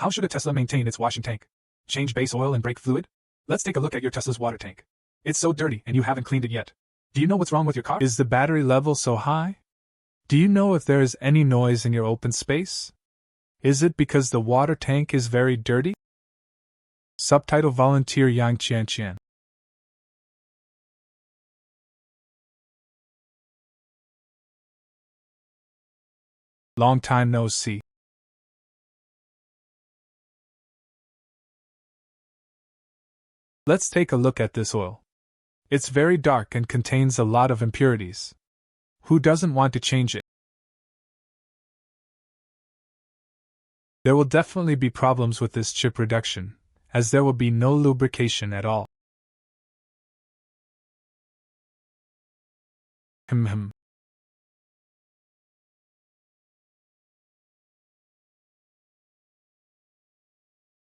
How should a Tesla maintain its washing tank? Change base oil and brake fluid? Let's take a look at your Tesla's water tank. It's so dirty and you haven't cleaned it yet. Do you know what's wrong with your car? Is the battery level so high? Do you know if there is any noise in your open space? Is it because the water tank is very dirty? Subtitle Volunteer Yang Qian. Long time no see. Let's take a look at this oil. It's very dark and contains a lot of impurities. Who doesn't want to change it? There will definitely be problems with this chip reduction, as there will be no lubrication at all.